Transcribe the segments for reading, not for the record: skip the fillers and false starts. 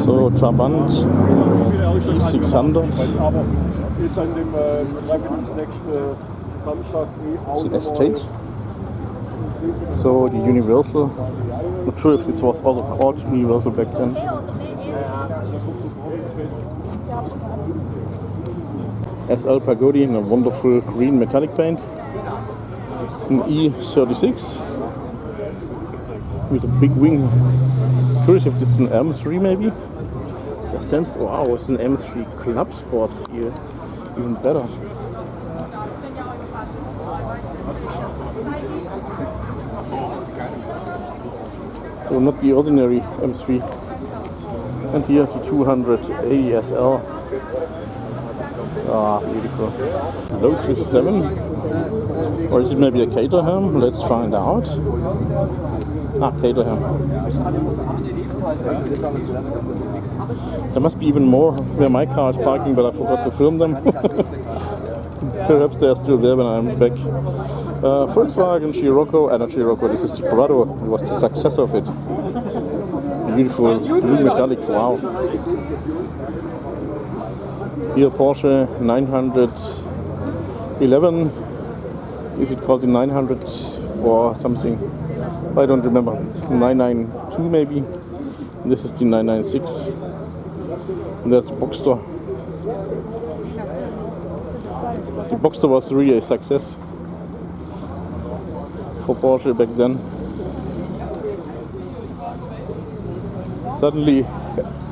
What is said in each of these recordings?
So, Trabant E600. It's an estate. So, the Universal. Not sure if it was also called Universal back then. SL Pagode in a wonderful green metallic paint. An E36 with a big wing. Curious if this is an M3 maybe. That stands, wow, it's an M3 Clubsport here. Even better. So not the ordinary M3. And here the 200 ASL. Ah, beautiful. Lotus 7. Or is it maybe a Caterham? Let's find out. Ah, Caterham. There must be even more where my car is parking, but I forgot to film them. Perhaps they're still there when I'm back. Volkswagen Scirocco, not Scirocco, this is the Corrado. It was the successor of it. Beautiful blue metallic, wow. Here Porsche 911. Is it called the 900 or something? I don't remember. 992 maybe. And this is the 996. And there's the Boxster. The Boxster was really a success for Porsche back then. Suddenly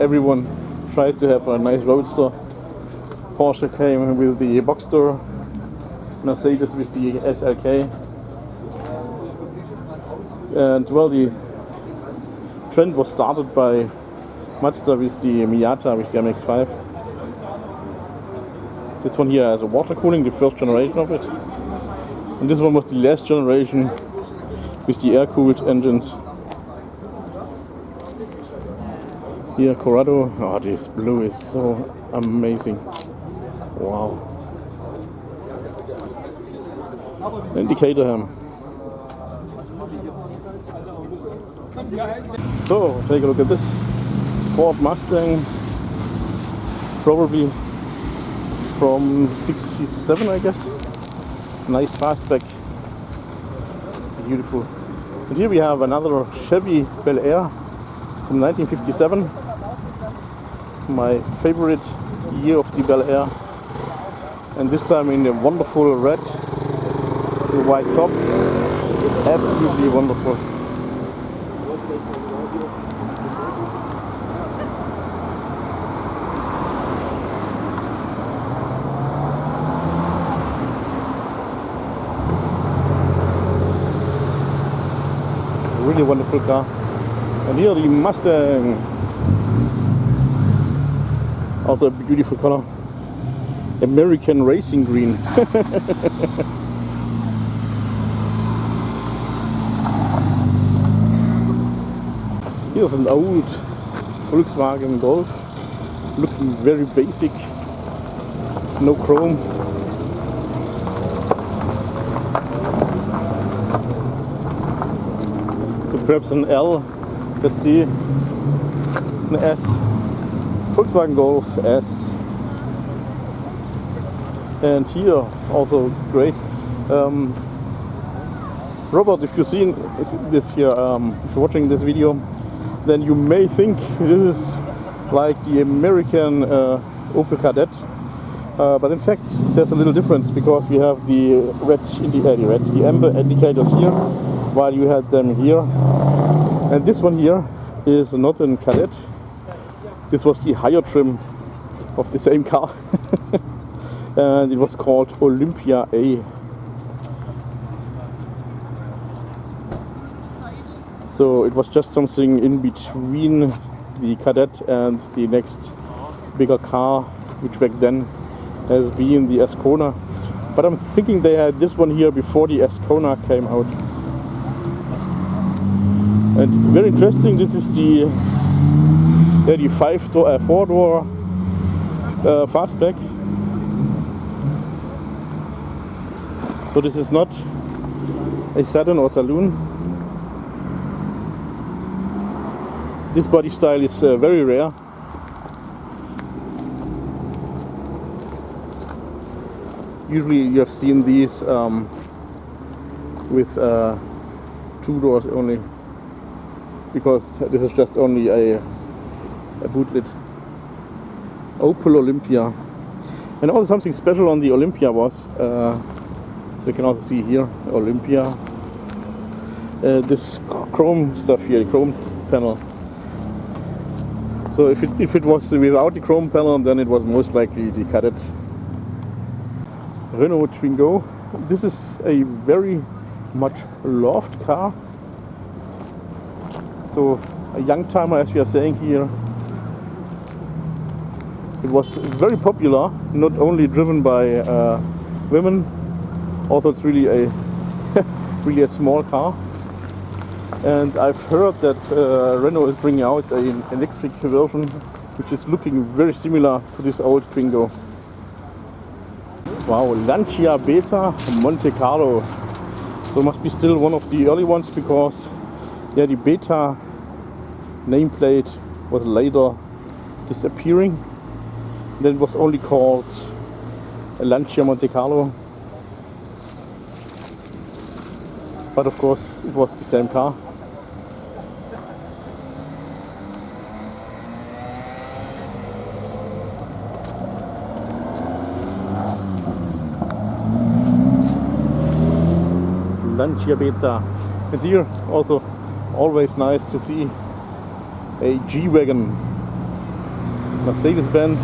everyone tried to have a nice roadster. Porsche came with the Boxster, Mercedes with the SLK. And well, the trend was started by Mazda with the Miata with the MX-5. This one here has a water cooling, the first generation of it. And this one was the last generation with the air-cooled engines. Here Corrado, oh, this blue is so amazing. Wow. And the Caterham. So, take a look at this Ford Mustang, probably from 67 I guess. Nice fastback, beautiful. And here we have another Chevy Bel Air from 1957, my favorite year of the Bel Air. And this time in a wonderful red with white top, absolutely wonderful. Really wonderful car. And here the Mustang, also a beautiful color, American racing green. Here's an old Volkswagen Golf, looking very basic, no chrome. Perhaps an L, let's see, an S, Volkswagen Golf S, and here also great. Robert, if you've seen this here, if you're watching this video, then you may think this is like the American Opel Kadett, but in fact there's a little difference because we have the the amber indicators here, while you had them here. And this one here is not a Kadett. This was the higher trim of the same car. And it was called Olympia A. So it was just something in between the Kadett and the next bigger car, which back then has been the Ascona. But I'm thinking they had this one here before the Ascona came out. And very interesting, this is the four-door fastback. So this is not a sedan or saloon. This body style is very rare. Usually you have seen these with 2 doors only, because this is just only a boot lid. Opel Olympia. And also something special on the Olympia was, so you can also see here, Olympia, this chrome stuff here, the chrome panel. So if it was without the chrome panel, then it was most likely the Cadet. Renault Twingo. This is a very much loved car. So a young timer, as we are saying here. It was very popular, not only driven by women, also it's really a really a small car. And I've heard that Renault is bringing out an electric version, which is looking very similar to this old Twingo. Wow, Lancia Beta Monte Carlo. So must be still one of the early ones, because yeah, the Beta nameplate was later disappearing. Then it was only called Lancia Monte Carlo. But of course it was the same car. Lancia Beta. And here also always nice to see a G-Wagon. Mercedes-Benz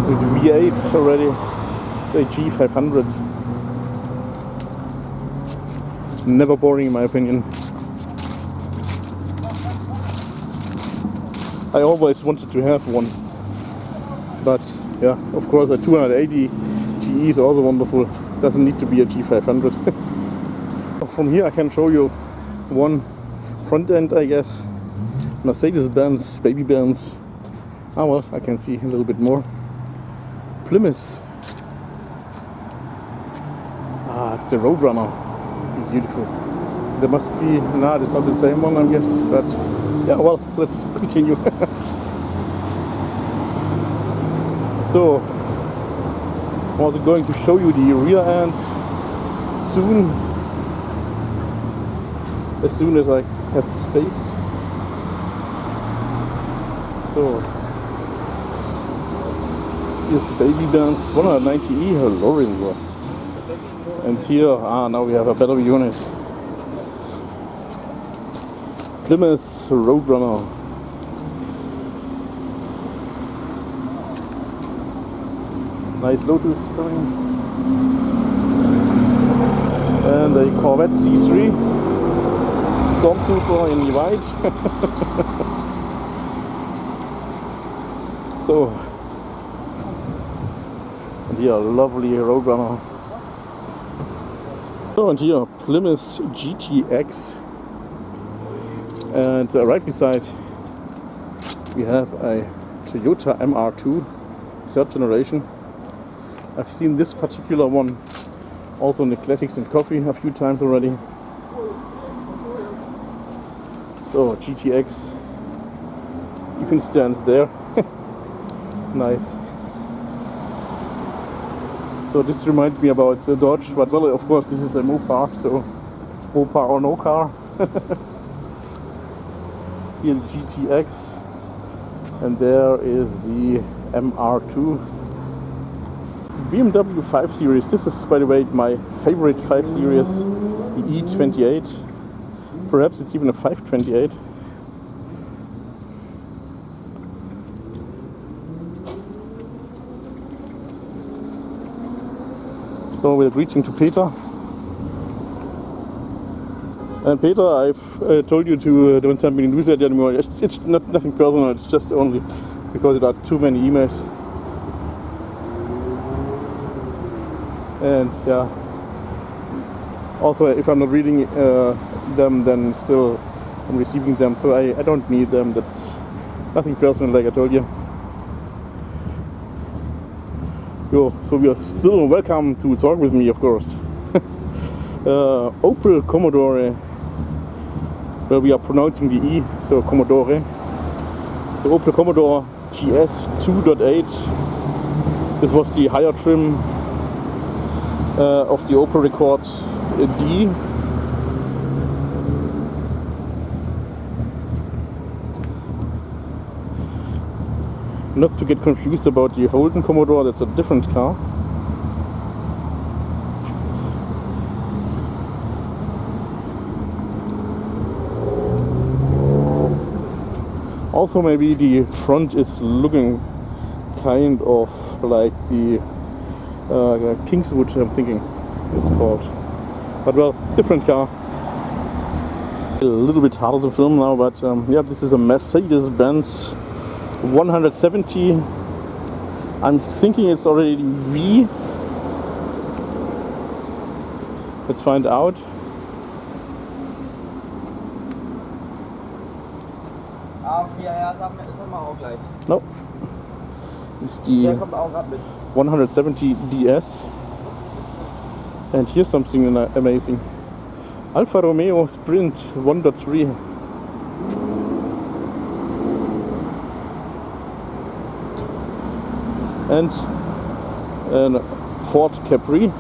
with V8 already. It's a G500. Never boring in my opinion. I always wanted to have one. But yeah, of course a 280 GE is also wonderful. Doesn't need to be a G500. From here I can show you one front end, I guess. Mercedes-Benz, baby Benz. Ah well, I can see a little bit more. Plymouth. Ah, it's the Roadrunner. Beautiful. There must be, nah, it's not the same one, I guess, but yeah, well, let's continue. So, I'm also going to show you the rear ends soon, as soon as I have the space. So, here's the baby Benz 190e Lorenzo. And here, now we have a better unit. Plymouth Roadrunner. Nice Lotus coming. And a Corvette C3. Stormtrooper in white. So, and here a lovely Roadrunner. So, and here Plymouth GTX. And right beside we have a Toyota MR2 3rd generation. I've seen this particular one also in the Classics and Coffee a few times already. So GTX even stands there. Nice. So this reminds me about the Dodge, but well, of course this is a Mopar, so Mopar or no car. Here the GTX, and there is the MR2. BMW 5 Series. This is, by the way, my favorite 5 Series, the E28. Perhaps it's even a 528. So we're greeting to Peter. And Peter, I've told you to don't send me a newsletter anymore. It's not nothing personal. It's just only because there are too many emails. And yeah. Also, if I'm not reading them, then still I'm receiving them. So I don't need them. That's nothing personal, like I told you. So you're still welcome to talk with me, of course. Opel Commodore, where we are pronouncing the E, so Commodore. So Opel Commodore GS 2.8. This was the higher trim of the Opel Rekord D. Not to get confused about the Holden Commodore, that's a different car. Also maybe the front is looking kind of like the Kingswood, I'm thinking it's called. But well, different car. A little bit harder to film now, but yeah, this is a Mercedes-Benz 170. I'm thinking it's already V. Let's find out. No. It's the 170 DS. And here's something amazing. Alfa Romeo Sprint 1.3. And a Ford Capri.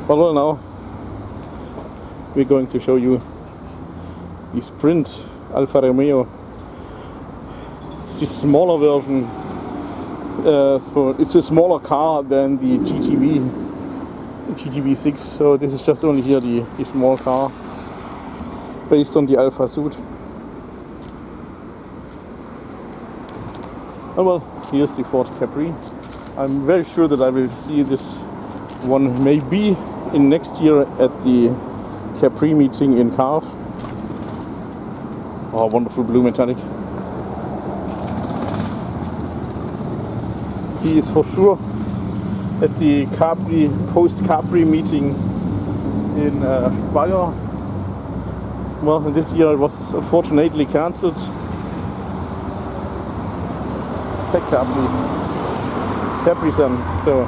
Well, now we're going to show you the Sprint Alfa Romeo. It's the smaller version, so it's a smaller car than the GTV6, so this is just only here the small car based on the Alfa suit. Oh well, here's the Ford Capri. I'm very sure that I will see this one maybe in next year at the Capri meeting in Carve. Oh, wonderful blue metallic. He is for sure at the Capri post-Capri meeting in Speyer. Well, this year it was unfortunately cancelled. Capri Seven, so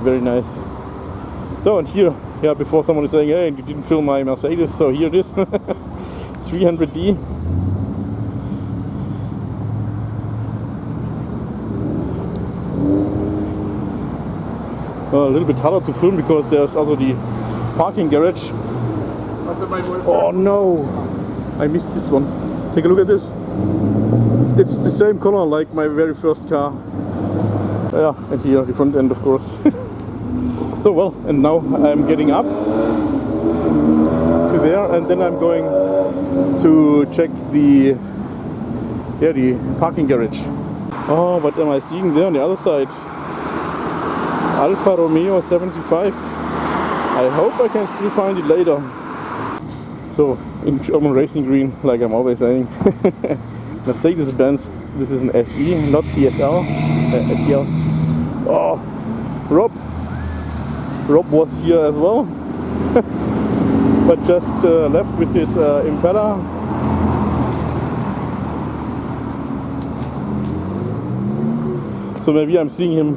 very nice. So, and here, yeah, before someone is saying, hey, you didn't film my Mercedes, so here it is. 300D. A little bit harder to film because there's also the parking garage. Oh no, I missed this one. Take a look at this. It's the same color like my very first car. Yeah, and here the front end, of course. So well, and now I'm getting up to there, and then I'm going to check the parking garage. Oh, what am I seeing there on the other side? Alfa Romeo 75. I hope I can still find it later. So in German racing green, like I'm always saying. Mercedes-Benz, this is an SE, not the SL. SL. Oh, Rob was here as well, but just left with his Impala. So maybe I'm seeing him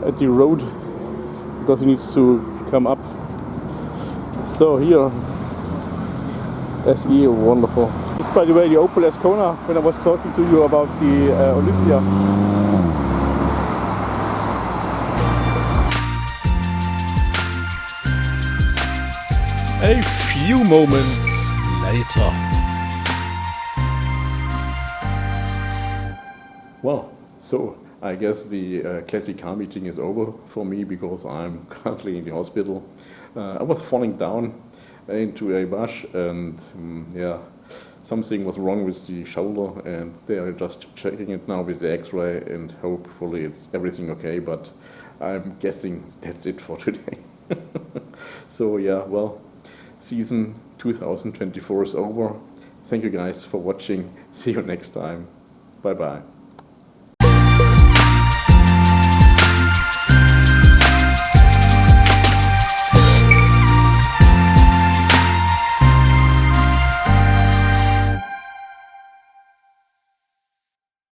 at the road because he needs to come up. So here, SE, wonderful. This is, by the way, the Opel Ascona when I was talking to you about the Olympia. A few moments later. Well, so I guess the classic car meeting is over for me because I'm currently in the hospital. I was falling down into a bush and yeah, something was wrong with the shoulder, and they are just checking it now with the x-ray, and hopefully it's everything okay, but I'm guessing that's it for today. So yeah, well, season 2024 is over. Thank you guys for watching. See you next time. Bye bye.